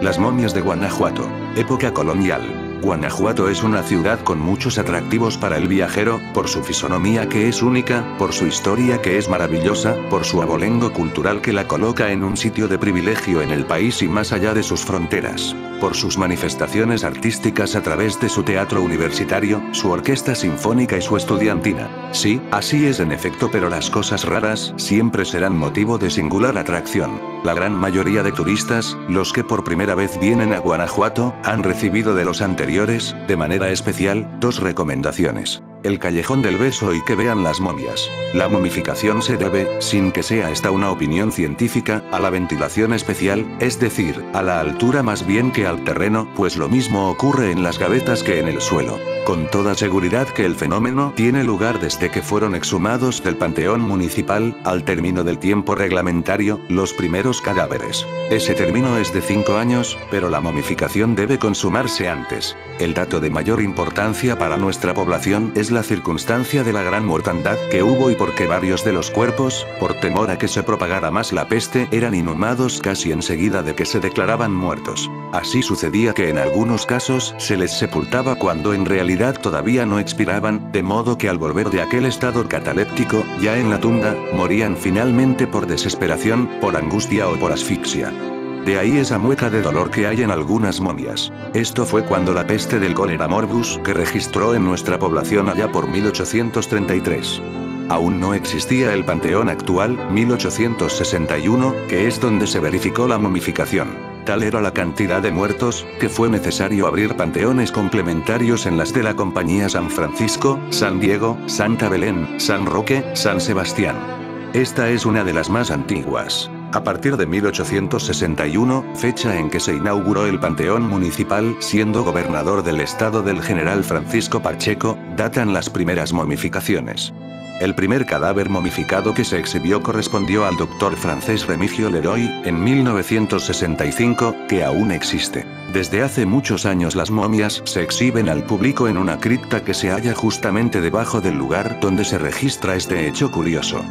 Las momias de Guanajuato. Época colonial. Guanajuato es una ciudad con muchos atractivos para el viajero, por su fisonomía que es única, por su historia que es maravillosa, por su abolengo cultural que la coloca en un sitio de privilegio en el país y más allá de sus fronteras, por sus manifestaciones artísticas a través de su teatro universitario, su orquesta sinfónica y su estudiantina. Sí, así es en efecto, pero las cosas raras siempre serán motivo de singular atracción. La gran mayoría de turistas, los que por primera vez vienen a Guanajuato, han recibido de los anteriores, de manera especial, dos recomendaciones. El Callejón del Beso y que vean las momias. La momificación se debe, sin que sea esta una opinión científica, a la ventilación especial, es decir, a la altura más bien que al terreno, pues lo mismo ocurre en las gavetas que en el suelo. Con toda seguridad que el fenómeno tiene lugar desde que fueron exhumados del Panteón Municipal, al término del tiempo reglamentario, los primeros cadáveres. Ese término es de 5 años, pero la momificación debe consumarse antes. El dato de mayor importancia para nuestra población es la circunstancia de la gran mortandad que hubo y porque varios de los cuerpos, por temor a que se propagara más la peste, eran inhumados casi enseguida de que se declaraban muertos. Así sucedía que en algunos casos se les sepultaba cuando en realidad todavía no expiraban, de modo que al volver de aquel estado cataléptico, ya en la tumba, morían finalmente por desesperación, por angustia o por asfixia. De ahí esa mueca de dolor que hay en algunas momias. Esto fue cuando la peste del cólera morbus que registró en nuestra población allá por 1833. Aún no existía el panteón actual, 1861, que es donde se verificó la momificación. Tal era la cantidad de muertos, que fue necesario abrir panteones complementarios en las de la Compañía San Francisco, San Diego, Santa Belén, San Roque, San Sebastián. Esta es una de las más antiguas. A partir de 1861, fecha en que se inauguró el Panteón Municipal, siendo gobernador del estado del general Francisco Pacheco, datan las primeras momificaciones. El primer cadáver momificado que se exhibió correspondió al doctor francés Remigio Leroy, en 1965, que aún existe. Desde hace muchos años las momias se exhiben al público en una cripta que se halla justamente debajo del lugar donde se registra este hecho curioso.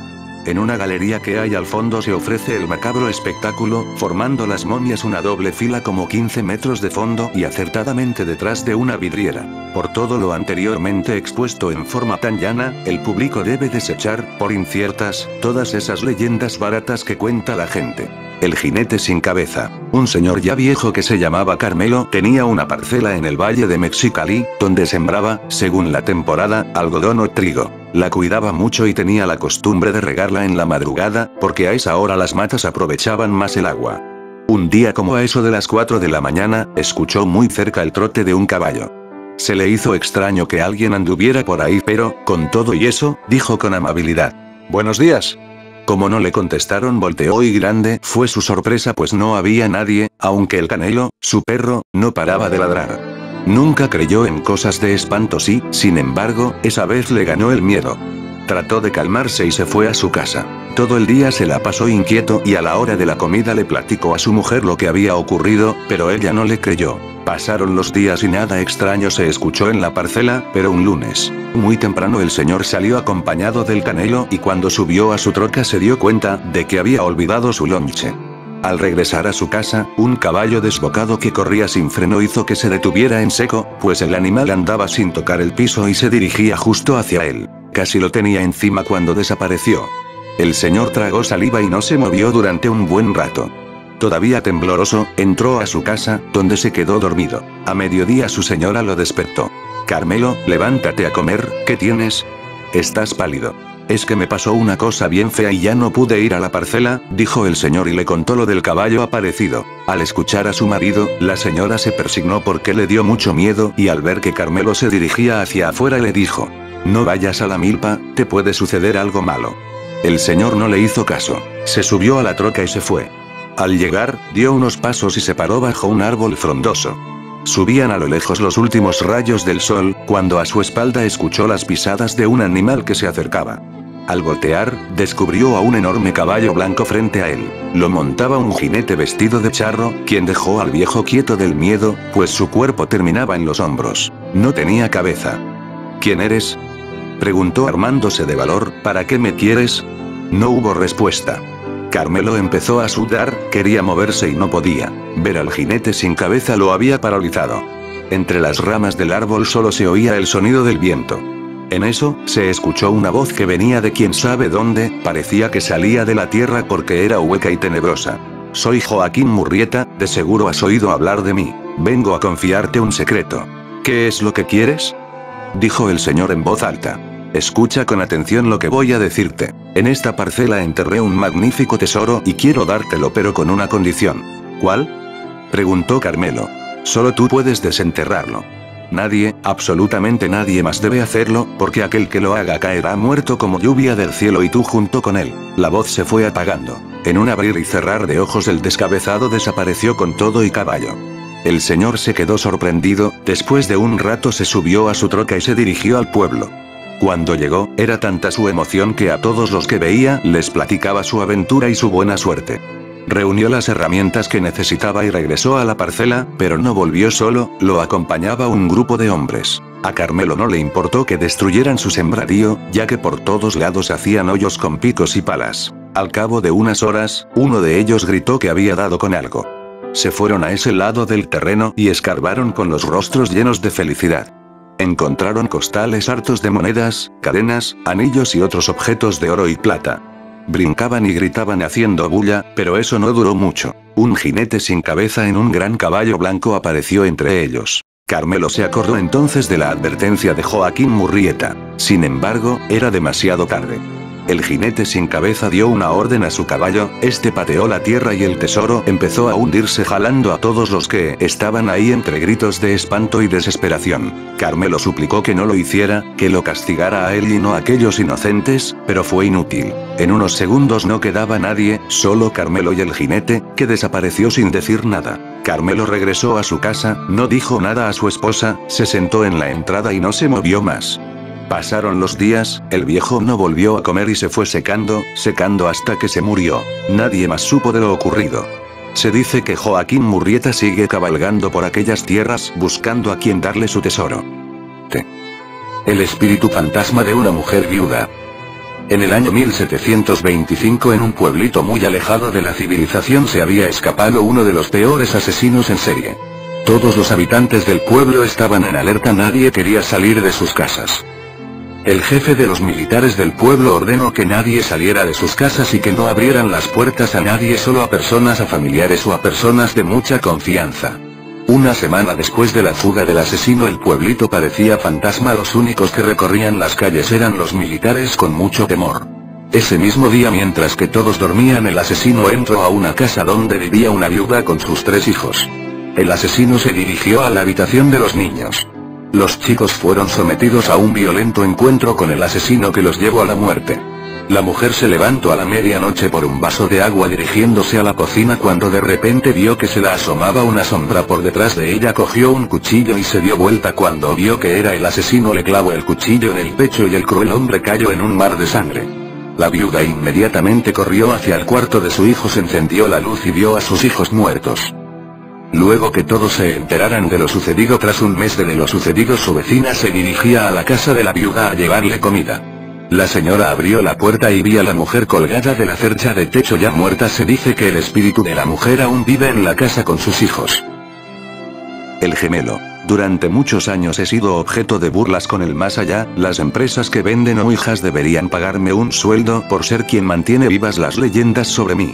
En una galería que hay al fondo se ofrece el macabro espectáculo, formando las momias una doble fila como 15 metros de fondo y acertadamente detrás de una vidriera. Por todo lo anteriormente expuesto en forma tan llana, el público debe desechar, por inciertas, todas esas leyendas baratas que cuenta la gente. El jinete sin cabeza. Un señor ya viejo que se llamaba Carmelo tenía una parcela en el valle de Mexicali, donde sembraba, según la temporada, algodón o trigo. La cuidaba mucho y tenía la costumbre de regarla en la madrugada, porque a esa hora las matas aprovechaban más el agua. Un día como a eso de las 4 de la mañana, escuchó muy cerca el trote de un caballo. Se le hizo extraño que alguien anduviera por ahí, pero, con todo y eso, dijo con amabilidad: «Buenos días». Como no le contestaron, volteó y grande fue su sorpresa, pues no había nadie, aunque el Canelo, su perro, no paraba de ladrar. Nunca creyó en cosas de espantos y, sin embargo, esa vez le ganó el miedo. Trató de calmarse y se fue a su casa. Todo el día se la pasó inquieto y a la hora de la comida le platicó a su mujer lo que había ocurrido, pero ella no le creyó. Pasaron los días y nada extraño se escuchó en la parcela, pero un lunes, muy temprano el señor salió acompañado del Canelo y cuando subió a su troca se dio cuenta de que había olvidado su lonche. Al regresar a su casa, un caballo desbocado que corría sin freno hizo que se detuviera en seco, pues el animal andaba sin tocar el piso y se dirigía justo hacia él. Casi lo tenía encima cuando desapareció. El señor tragó saliva y no se movió durante un buen rato. Todavía tembloroso, entró a su casa, donde se quedó dormido. A mediodía su señora lo despertó. «Carmelo, levántate a comer, ¿qué tienes? Estás pálido». «Es que me pasó una cosa bien fea y ya no pude ir a la parcela», dijo el señor y le contó lo del caballo aparecido. Al escuchar a su marido, la señora se persignó porque le dio mucho miedo y al ver que Carmelo se dirigía hacia afuera le dijo: «No vayas a la milpa, te puede suceder algo malo». El señor no le hizo caso. Se subió a la troca y se fue. Al llegar, dio unos pasos y se paró bajo un árbol frondoso. Subían a lo lejos los últimos rayos del sol, cuando a su espalda escuchó las pisadas de un animal que se acercaba. Al voltear, descubrió a un enorme caballo blanco frente a él. Lo montaba un jinete vestido de charro, quien dejó al viejo quieto del miedo, pues su cuerpo terminaba en los hombros. No tenía cabeza. «¿Quién eres?», preguntó armándose de valor. «¿Para qué me quieres?». No hubo respuesta. Carmelo empezó a sudar, quería moverse y no podía. Ver al jinete sin cabeza lo había paralizado. Entre las ramas del árbol solo se oía el sonido del viento. En eso, se escuchó una voz que venía de quién sabe dónde, parecía que salía de la tierra porque era hueca y tenebrosa. Soy Joaquín Murrieta, de seguro has oído hablar de mí. Vengo a confiarte un secreto. ¿Qué es lo que quieres?, dijo el señor en voz alta. Escucha con atención lo que voy a decirte. En esta parcela enterré un magnífico tesoro y quiero dártelo, pero con una condición. ¿Cuál?, preguntó Carmelo. Solo tú puedes desenterrarlo. Nadie, absolutamente nadie más debe hacerlo, porque aquel que lo haga caerá muerto como lluvia del cielo y tú junto con él. La voz se fue apagando. En un abrir y cerrar de ojos el descabezado desapareció con todo y caballo. El señor se quedó sorprendido, después de un rato se subió a su troca y se dirigió al pueblo. Cuando llegó, era tanta su emoción que a todos los que veía les platicaba su aventura y su buena suerte. Reunió las herramientas que necesitaba y regresó a la parcela, pero no volvió solo, lo acompañaba un grupo de hombres. A Carmelo no le importó que destruyeran su sembradío, ya que por todos lados hacían hoyos con picos y palas. Al cabo de unas horas, uno de ellos gritó que había dado con algo. Se fueron a ese lado del terreno y escarbaron con los rostros llenos de felicidad. Encontraron costales hartos de monedas, cadenas, anillos y otros objetos de oro y plata. Brincaban y gritaban haciendo bulla, pero eso no duró mucho. Un jinete sin cabeza en un gran caballo blanco apareció entre ellos. Carmelo se acordó entonces de la advertencia de Joaquín Murrieta. Sin embargo, era demasiado tarde. El jinete sin cabeza dio una orden a su caballo, este pateó la tierra y el tesoro empezó a hundirse jalando a todos los que estaban ahí entre gritos de espanto y desesperación. Carmelo suplicó que no lo hiciera, que lo castigara a él y no a aquellos inocentes, pero fue inútil. En unos segundos no quedaba nadie, solo Carmelo y el jinete, que desapareció sin decir nada. Carmelo regresó a su casa, no dijo nada a su esposa, se sentó en la entrada y no se movió más. Pasaron los días, el viejo no volvió a comer y se fue secando hasta que se murió. Nadie más supo de lo ocurrido. Se dice que Joaquín Murrieta sigue cabalgando por aquellas tierras buscando a quien darle su tesoro. El espíritu fantasma de una mujer viuda. En el año 1725 en un pueblito muy alejado de la civilización se había escapado uno de los peores asesinos en serie. Todos los habitantes del pueblo estaban en alerta, nadie quería salir de sus casas. El jefe de los militares del pueblo ordenó que nadie saliera de sus casas y que no abrieran las puertas a nadie, solo a personas, a familiares o a personas de mucha confianza. Una semana después de la fuga del asesino el pueblito parecía fantasma, los únicos que recorrían las calles eran los militares con mucho temor. Ese mismo día, mientras que todos dormían, el asesino entró a una casa donde vivía una viuda con sus 3 hijos. El asesino se dirigió a la habitación de los niños. Los chicos fueron sometidos a un violento encuentro con el asesino que los llevó a la muerte. La mujer se levantó a la medianoche por un vaso de agua dirigiéndose a la cocina cuando de repente vio que se la asomaba una sombra por detrás de ella, cogió un cuchillo y se dio vuelta. Cuando vio que era el asesino le clavó el cuchillo en el pecho y el cruel hombre cayó en un mar de sangre. La viuda inmediatamente corrió hacia el cuarto de su hijo, se encendió la luz y vio a sus hijos muertos. Luego que todos se enteraran de lo sucedido, tras un mes de lo sucedido, su vecina se dirigía a la casa de la viuda a llevarle comida. La señora abrió la puerta y vio a la mujer colgada de la cercha de techo ya muerta. Se dice que el espíritu de la mujer aún vive en la casa con sus hijos. El gemelo. Durante muchos años he sido objeto de burlas con el más allá, las empresas que venden ouijas deberían pagarme un sueldo por ser quien mantiene vivas las leyendas sobre mí.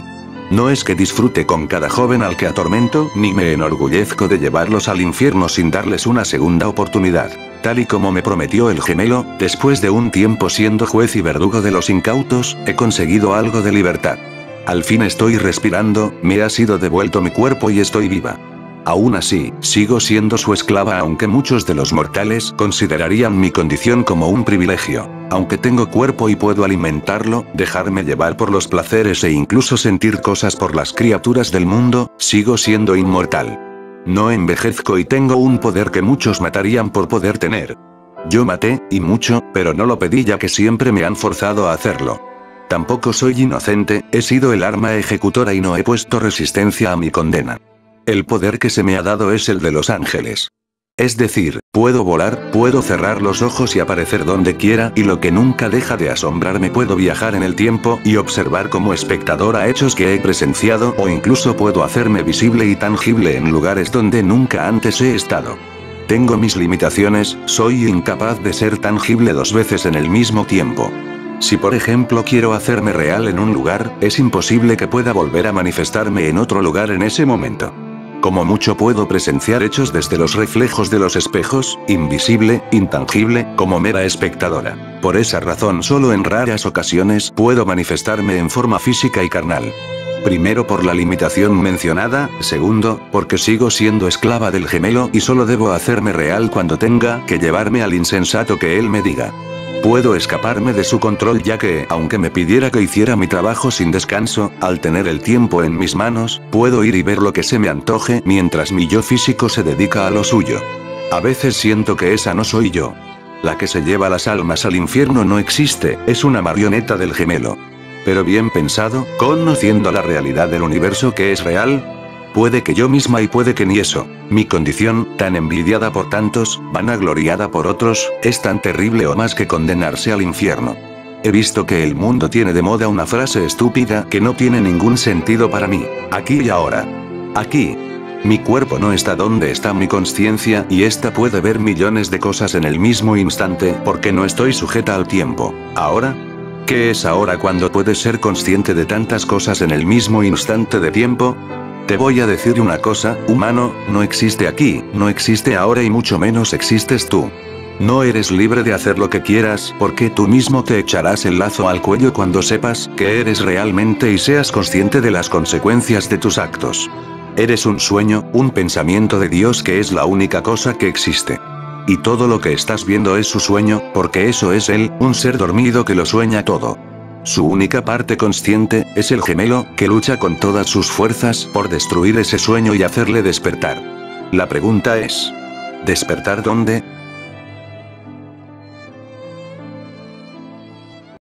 No es que disfrute con cada joven al que atormento, ni me enorgullezco de llevarlos al infierno sin darles una segunda oportunidad. Tal y como me prometió el gemelo, después de un tiempo siendo juez y verdugo de los incautos, he conseguido algo de libertad. Al fin estoy respirando, me ha sido devuelto mi cuerpo y estoy viva. Aún así, sigo siendo su esclava, aunque muchos de los mortales considerarían mi condición como un privilegio. Aunque tengo cuerpo y puedo alimentarlo, dejarme llevar por los placeres e incluso sentir cosas por las criaturas del mundo, sigo siendo inmortal. No envejezco y tengo un poder que muchos matarían por poder tener. Yo maté, y mucho, pero no lo pedí, ya que siempre me han forzado a hacerlo. Tampoco soy inocente, he sido el arma ejecutora y no he puesto resistencia a mi condena. El poder que se me ha dado es el de los ángeles. Es decir, puedo volar, puedo cerrar los ojos y aparecer donde quiera, y lo que nunca deja de asombrarme, puedo viajar en el tiempo y observar como espectador a hechos que he presenciado, o incluso puedo hacerme visible y tangible en lugares donde nunca antes he estado. Tengo mis limitaciones, soy incapaz de ser tangible 2 veces en el mismo tiempo. Si por ejemplo quiero hacerme real en un lugar, es imposible que pueda volver a manifestarme en otro lugar en ese momento. Como mucho puedo presenciar hechos desde los reflejos de los espejos, invisible, intangible, como mera espectadora. Por esa razón solo en raras ocasiones puedo manifestarme en forma física y carnal. Primero por la limitación mencionada, segundo, porque sigo siendo esclava del gemelo y solo debo hacerme real cuando tenga que llevarme al insensato que él me diga. Puedo escaparme de su control ya que, aunque me pidiera que hiciera mi trabajo sin descanso, al tener el tiempo en mis manos, puedo ir y ver lo que se me antoje mientras mi yo físico se dedica a lo suyo. A veces siento que esa no soy yo. La que se lleva las almas al infierno no existe, es una marioneta del gemelo. Pero bien pensado, conociendo la realidad del universo que es real, puede que yo misma y puede que ni eso. Mi condición, tan envidiada por tantos, vanagloriada por otros, es tan terrible o más que condenarse al infierno. He visto que el mundo tiene de moda una frase estúpida que no tiene ningún sentido para mí. Aquí y ahora. Aquí. Mi cuerpo no está donde está mi conciencia y ésta puede ver millones de cosas en el mismo instante porque no estoy sujeta al tiempo. ¿Ahora? ¿Qué es ahora cuando puedes ser consciente de tantas cosas en el mismo instante de tiempo? Te voy a decir una cosa, humano, no existe aquí, no existe ahora y mucho menos existes tú. No eres libre de hacer lo que quieras porque tú mismo te echarás el lazo al cuello cuando sepas que eres realmente y seas consciente de las consecuencias de tus actos. Eres un sueño, un pensamiento de Dios que es la única cosa que existe. Y todo lo que estás viendo es su sueño, porque eso es él, un ser dormido que lo sueña todo. Su única parte consciente, es el gemelo, que lucha con todas sus fuerzas por destruir ese sueño y hacerle despertar. La pregunta es: ¿despertar dónde?